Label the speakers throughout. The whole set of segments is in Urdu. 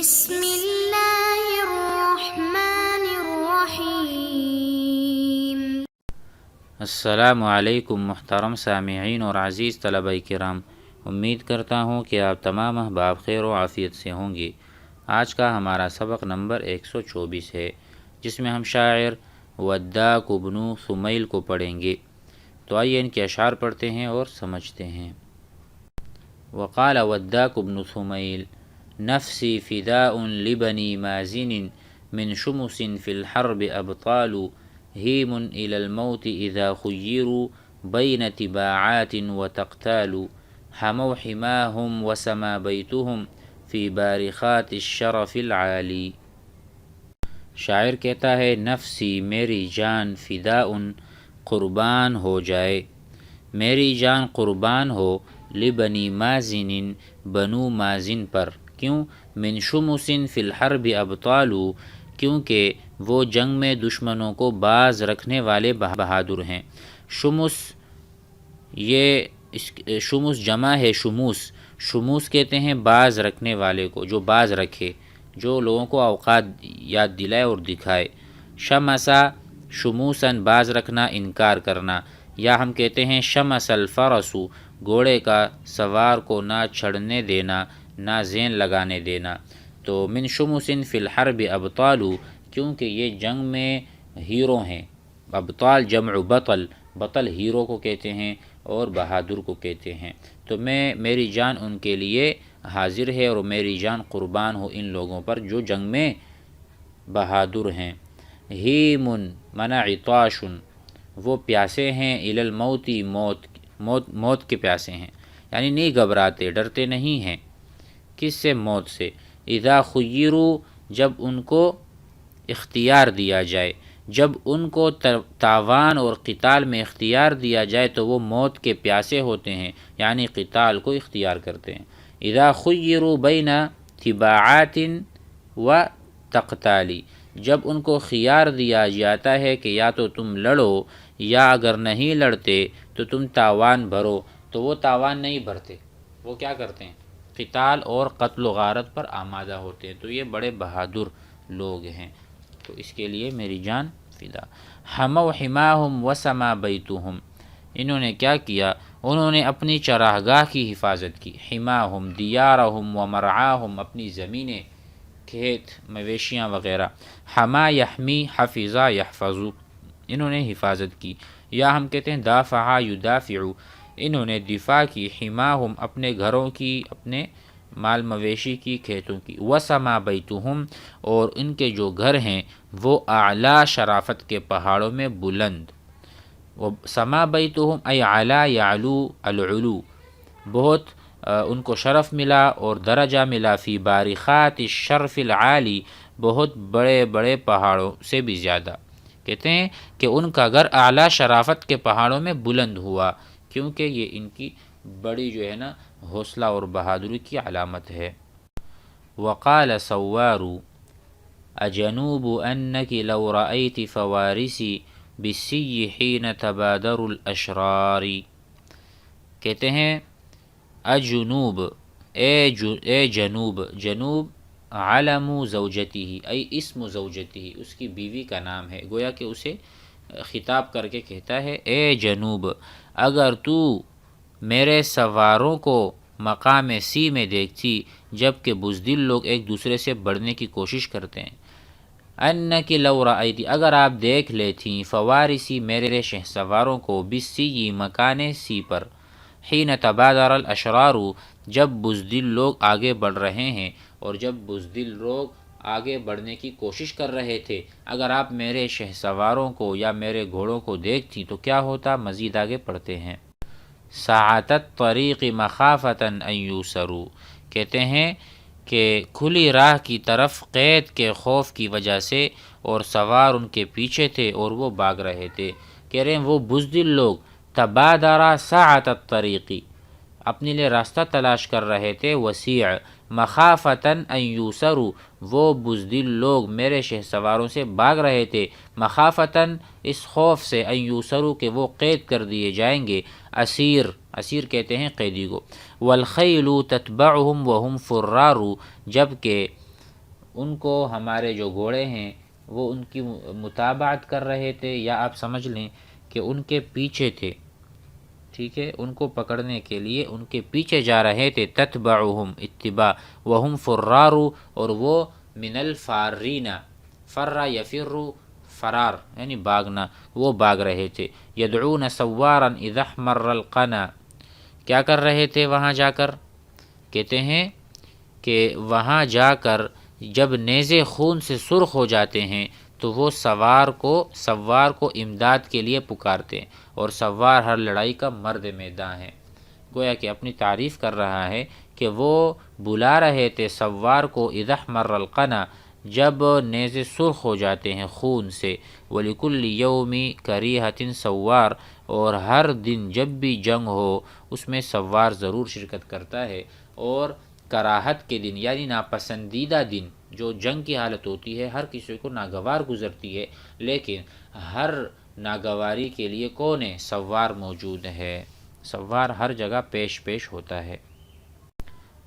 Speaker 1: بسم اللہ الرحمن الرحیم۔
Speaker 2: السلام علیکم محترم سامعین اور عزیز طلبہ کرام، امید کرتا ہوں کہ آپ تمام احباب خیر و عافیت سے ہوں گے۔ آج کا ہمارا سبق نمبر 124 ہے، جس میں ہم شاعر وداک بن سمیل کو پڑھیں گے۔ تو آئیے ان کے اشعار پڑھتے ہیں اور سمجھتے ہیں۔ وقال وداک بن سمیل نفسی فداء لبنی مازن من شمس فی الحرب ابطال ہیم إلى الموت إذا خيروا بين تباعات وتقتال حموا حماهم وسما بيتهم في بارخات الشرف العالی۔ شاعر کہتا ہے نفسی میری جان فداء قربان ہو جائے، میری جان قربان ہو لبنی مازن بنو مازن پر، کیوں؟ من شمس فی الحرب ابطال، کیونکہ وہ جنگ میں دشمنوں کو باز رکھنے والے بہادر ہیں۔ شمس، یہ شمس جمع ہے شموس، شموس کہتے ہیں باز رکھنے والے کو، جو باز رکھے، جو لوگوں کو اوقات یاد دلائے اور دکھائے۔ شمسا شموساً باز رکھنا، انکار کرنا، یا ہم کہتے ہیں شمس الفرس گھوڑے کا سوار کو نہ چڑھنے دینا، نہ زین لگانے دینا۔ تو من شمس فی الحرب ابطال، کیونکہ یہ جنگ میں ہیرو ہیں۔ ابطال جمع بطل، بطل ہیرو کو کہتے ہیں اور بہادر کو کہتے ہیں۔ تو میری جان ان کے لیے حاضر ہے اور میری جان قربان ہو ان لوگوں پر جو جنگ میں بہادر ہیں۔ ہیم منع عطاش، وہ پیاسے ہیں، الی الموت موت کے پیاسے ہیں، یعنی نہیں گھبراتے، ڈرتے نہیں ہیں۔ کس سے؟ موت سے۔ اذا خیروا، جب ان کو اختیار دیا جائے، جب ان کو تاوان اور قتال میں اختیار دیا جائے تو وہ موت کے پیاسے ہوتے ہیں، یعنی قتال کو اختیار کرتے ہیں۔ اذا خیروا بین تباعات و تقتال، جب ان کو خیار دیا جاتا ہے کہ یا تو تم لڑو یا اگر نہیں لڑتے تو تم تاوان بھرو، تو وہ تاوان نہیں بھرتے، وہ کیا کرتے ہیں؟ قتال اور قتل و غارت پر آمادہ ہوتے ہیں۔ تو یہ بڑے بہادر لوگ ہیں، تو اس کے لیے میری جان فدا۔ حموا حماہم وسما بیتہم، انہوں نے کیا کیا؟ انہوں نے اپنی چراگاہ کی حفاظت کی۔ حماہم دیارہم ومرعاہم، اپنی زمینیں، کھیت، مویشیاں وغیرہ۔ حما یحمی، حفظا یحفظو، انہوں نے حفاظت کی، یا ہم کہتے ہیں دافع یدافع، انہوں نے دفاع کی۔ حماہم، اپنے گھروں کی، اپنے مال مویشی کی، کھیتوں کی۔ وسما بیتہم، اور ان کے جو گھر ہیں وہ اعلیٰ شرافت کے پہاڑوں میں بلند۔ سما بیتہم ای علا یعلو العلو، بہت ان کو شرف ملا اور درجہ ملا۔ فی بارخات الشرف العالی، بہت بڑے بڑے پہاڑوں سے بھی زیادہ۔ کہتے ہیں کہ ان کا گھر اعلیٰ شرافت کے پہاڑوں میں بلند ہوا، کیونکہ یہ ان کی بڑی جو ہے نا حوصلہ اور بہادری کی علامت ہے۔ وقال سوار اجنوب انک لو رأیت فوارسی بالسی حین تبادر الاشرار، کہتے ہیں اجنوب، اے جنوب، جنوب علم زوجتی، ای اسم زوجتی، اس کی بیوی کا نام ہے، گویا کہ اسے خطاب کر کے کہتا ہے اے جنوب، اگر تو میرے سواروں کو مقام سی میں دیکھتی جب کہ بزدل لوگ ایک دوسرے سے بڑھنے کی کوشش کرتے ہیں۔ انکی لو رأیتی، اگر آپ دیکھ لیتیں، فوارسی میرے شہ سواروں کو، بالسی مکان سی پر، حین تبادر الاشرار، جب بزدل لوگ آگے بڑھ رہے ہیں اور جب بزدل لوگ آگے بڑھنے کی کوشش کر رہے تھے، اگر آپ میرے شہ سواروں کو یا میرے گھوڑوں کو دیکھتی تو کیا ہوتا؟ مزید آگے پڑھتے ہیں۔ ساعت الطریق مخافۃ ان یوسروا، کہتے ہیں کہ کھلی راہ کی طرف قید کے خوف کی وجہ سے، اور سوار ان کے پیچھے تھے اور وہ بھاگ رہے تھے۔ کہہ رہے ہیں وہ بزدل لوگ تبادرا ساعت الطریق، اپنے لیے راستہ تلاش کر رہے تھے وسیع، مخافۃ ان یوسروا، وہ بزدل لوگ میرے شہ سواروں سے بھاگ رہے تھے، مخافۃ، اس خوف سے، ان یوسروا، کہ وہ قید کر دیے جائیں گے۔ اسیر، اسیر کہتے ہیں قیدی کو۔ والخیل تتبعهم وهم فرار، جبکہ ان کو ہمارے جو گھوڑے ہیں وہ ان کی متابعت کر رہے تھے، یا آپ سمجھ لیں کہ ان کے پیچھے تھے، ٹھیک ہے، ان کو پکڑنے کے لیے ان کے پیچھے جا رہے تھے، تتبعہم اتباع وہم فرار، اور وہ من الفارین، فرا یفر فرار یعنی بھاگنا، وہ بھاگ رہے تھے، یدعون سوارا اذا احمر القنا، کیا کر رہے تھے وہاں جا کر؟ کہتے ہیں کہ وہاں جا کر جب نیزے خون سے سرخ ہو جاتے ہیں تو وہ سوار کو امداد کے لیے پکارتے ہیں، اور سوار ہر لڑائی کا مرد میدان ہے۔ گویا کہ اپنی تعریف کر رہا ہے کہ وہ بلا رہے تھے سوار کو اذا احمر القنا، جب نیزے سرخ ہو جاتے ہیں خون سے، وَلِكُلِّ يَوْمِ كَرِيهَةٍ سوار، اور ہر دن جب بھی جنگ ہو اس میں سوار ضرور شرکت کرتا ہے، اور کراہت کے دن یعنی ناپسندیدہ دن جو جنگ کی حالت ہوتی ہے ہر کسی کو ناگوار گزرتی ہے، لیکن ہر ناگواری کے لیے کون ہے؟ سوار موجود ہے، سوار ہر جگہ پیش ہوتا ہے۔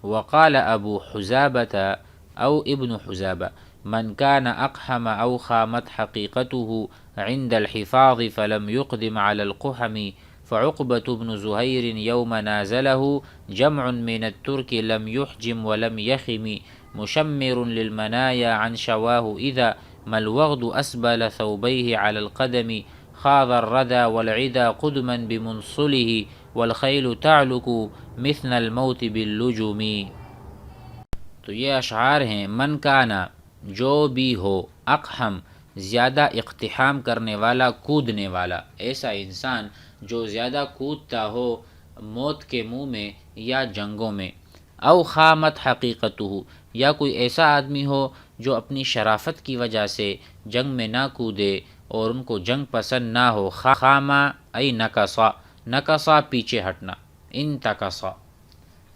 Speaker 2: وقال ابو حذابة او ابن حذابة من كان اقحم او خامت حقيقته عند الحفاظ فلم يقدم على القحم فعقبة بن زهير يوم نازله جمع من الترك لم يحجم ولم يخم مشمر للمنايا عن شواه إذا ما الوغد أسبل ثوبيه على القدم خاض الردى والعدا قدما بمنصله والخيل تعلق مثل الموت باللجم۔ تو یہ اشعار ہیں، من کانا جو بھی ہو، اقحم زیادہ اقتحام کرنے والا، کودنے والا، ایسا انسان جو زیادہ کودتا ہو موت کے منہ میں یا جنگوں میں، او خامت حقیقتہ، یا کوئی ایسا آدمی ہو جو اپنی شرافت کی وجہ سے جنگ میں نہ کودے اور ان کو جنگ پسند نہ ہو۔ خامہ ای نکسا، نکسا پیچھے ہٹنا، انتکسا،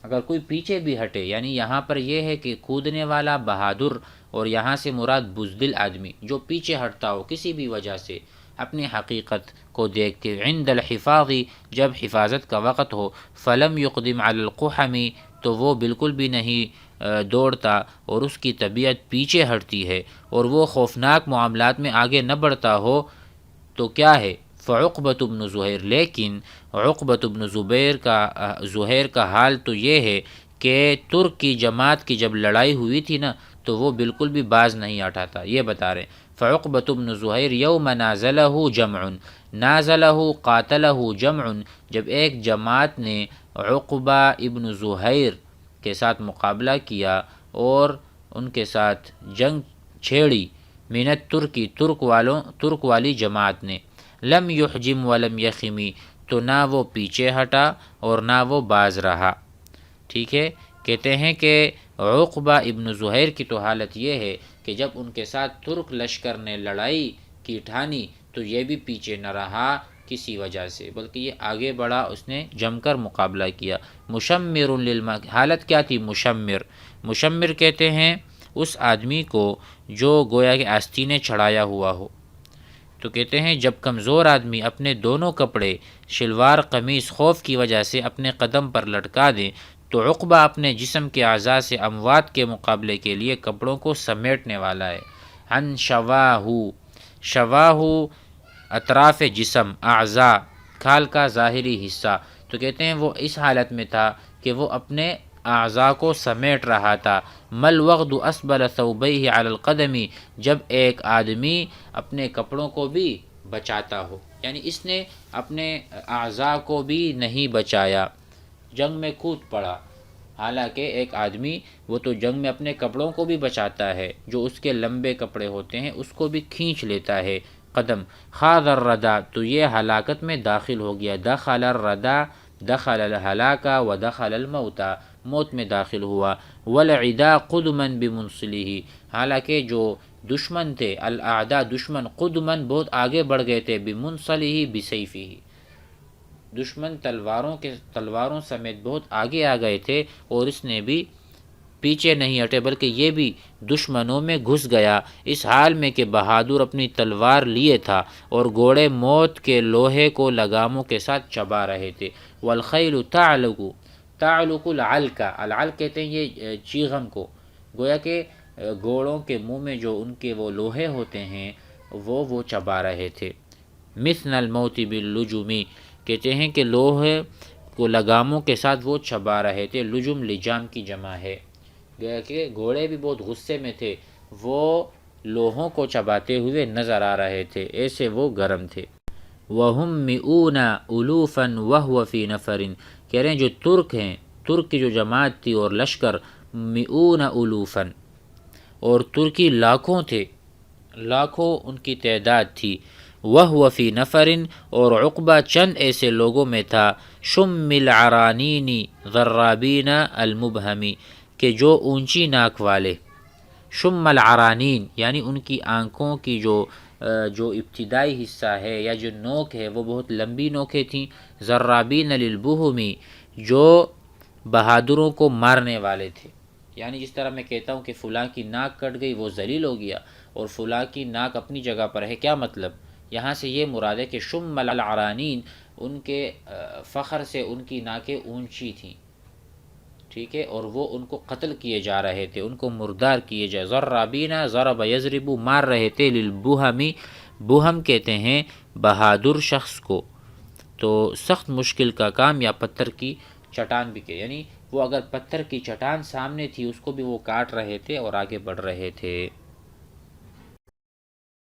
Speaker 2: اگر کوئی پیچھے بھی ہٹے، یعنی یہاں پر یہ ہے کہ کودنے والا بہادر، اور یہاں سے مراد بزدل آدمی جو پیچھے ہٹتا ہو کسی بھی وجہ سے اپنی حقیقت کو دیکھتے، عند الحفاظ جب حفاظت کا وقت ہو، فلم یقدم علی القحم تو وہ بالکل بھی نہیں دوڑتا اور اس کی طبیعت پیچھے ہٹتی ہے اور وہ خوفناک معاملات میں آگے نہ بڑھتا ہو، تو کیا ہے؟ فعقبۃ بن زہیر، لیکن عقبۃ بن زہیر کا حال تو یہ ہے کہ ترک کی جماعت کی جب لڑائی ہوئی تھی نا تو وہ بالکل بھی باز نہیں ہٹا تھا، یہ بتا رہے ہیں۔ فعقبۃ بن زہیر یوم نازلہ جمع، نازلہ قاتلہ جمع، جب ایک جماعت نے عقبہ ابن زہیر کے ساتھ مقابلہ کیا اور ان کے ساتھ جنگ چھیڑی، منت ترکی، ترک والی جماعت نے، لم یحجم ولم یخمی، تو نہ وہ پیچھے ہٹا اور نہ وہ باز رہا، ٹھیک ہے۔ کہتے ہیں کہ عقبہ ابن زہیر کی تو حالت یہ ہے کہ جب ان کے ساتھ ترک لشکر نے لڑائی کی ٹھانی تو یہ بھی پیچھے نہ رہا کسی وجہ سے، بلکہ یہ آگے بڑھا، اس نے جم کر مقابلہ کیا۔ مشمر حالت کیا تھی؟ مشمر کہتے ہیں اس آدمی کو جو گویا کہ آستینے چڑھایا ہوا ہو۔ تو کہتے ہیں جب کمزور آدمی اپنے دونوں کپڑے شلوار قمیص خوف کی وجہ سے اپنے قدم پر لٹکا دیں تو عقبہ اپنے جسم کے اعضاء سے اموات کے مقابلے کے لیے کپڑوں کو سمیٹنے والا ہے۔ عن شواہ اطراف جسم، اعضاء کھال کا ظاہری حصہ، تو کہتے ہیں وہ اس حالت میں تھا کہ وہ اپنے اعضاء کو سمیٹ رہا تھا۔ مل وغد اسبل ثوبیہ علی القدم، جب ایک آدمی اپنے کپڑوں کو بھی بچاتا ہو، یعنی اس نے اپنے اعضاء کو بھی نہیں بچایا، جنگ میں کود پڑا، حالانکہ ایک آدمی وہ تو جنگ میں اپنے کپڑوں کو بھی بچاتا ہے، جو اس کے لمبے کپڑے ہوتے ہیں اس کو بھی کھینچ لیتا ہے قدم۔ خاض الردى، تو یہ ہلاکت میں داخل ہو گیا، دخل الردى دخل الہلاک و دخل الموت، موت میں داخل ہوا۔ والعدا قدما بمنصله، حالانکہ جو دشمن تھے، الاعداء دشمن، قدمن بہت آگے بڑھ گئے تھے، بمنصله بسیفہ، دشمن تلواروں سمیت بہت آگے آ گئے تھے اور اس نے بھی پیچھے نہیں ہٹے بلکہ یہ بھی دشمنوں میں گھس گیا، اس حال میں کہ بہادر اپنی تلوار لیے تھا اور گھوڑے موت کے لوہے کو لگاموں کے ساتھ چبا رہے تھے۔ والخیل تعلق العلق، العلق کہتے ہیں یہ چیغم کو، گویا کہ گھوڑوں کے منہ میں جو ان کے وہ لوہے ہوتے ہیں وہ چبا رہے تھے۔ مثل الموت باللجمی، کہتے ہیں کہ لوہے کو لگاموں کے ساتھ وہ چبا رہے تھے۔ لجم لجام کی جمع ہے، گویا کہ گھوڑے بھی بہت غصے میں تھے، وہ لوہوں کو چباتے ہوئے نظر آ رہے تھے، ایسے وہ گرم تھے۔ وَهُمْ مِئُونَ أُلُوفًا وَهُوَ فِي نَفَرٍ، کہہ رہے ہیں جو ترک ہیں، ترک کی جو جماعت تھی اور لشکر، مئون الوفن، اور ترکی لاکھوں تھے، لاکھوں ان کی تعداد تھی۔ وَهُوَ فِي نَفَرٍ، اور عقبہ چند ایسے لوگوں میں تھا، شُمِّ الْعَرَانِينِ ضَرَّابِينَ الْمُبْهَمِ، کہ جو اونچی ناک والے، شم العرانین یعنی ان کی آنکھوں کی جو ابتدائی حصہ ہے یا جو نوک ہے وہ بہت لمبی نوکیں تھیں۔ ضرابین للبہمی، جو بہادروں کو مارنے والے تھے، یعنی جس طرح میں کہتا ہوں کہ فلاں کی ناک کٹ گئی وہ ذلیل ہو گیا، اور فلاں کی ناک اپنی جگہ پر ہے، کیا مطلب؟ یہاں سے یہ مراد ہے کہ شم العرانین، ان کے فخر سے ان کی ناکیں اونچی تھیں، ٹھیک ہے، اور وہ ان کو قتل کیے جا رہے تھے، ان کو مردار کیے جائے۔ ضرابینہ ضرب یضرب، مار رہے تھے، للبہمی، بہم کہتے ہیں بہادر شخص کو، تو سخت مشکل کا کام یا پتھر کی چٹان بھی کہ، یعنی وہ اگر پتھر کی چٹان سامنے تھی اس کو بھی وہ کاٹ رہے تھے اور آگے بڑھ رہے تھے۔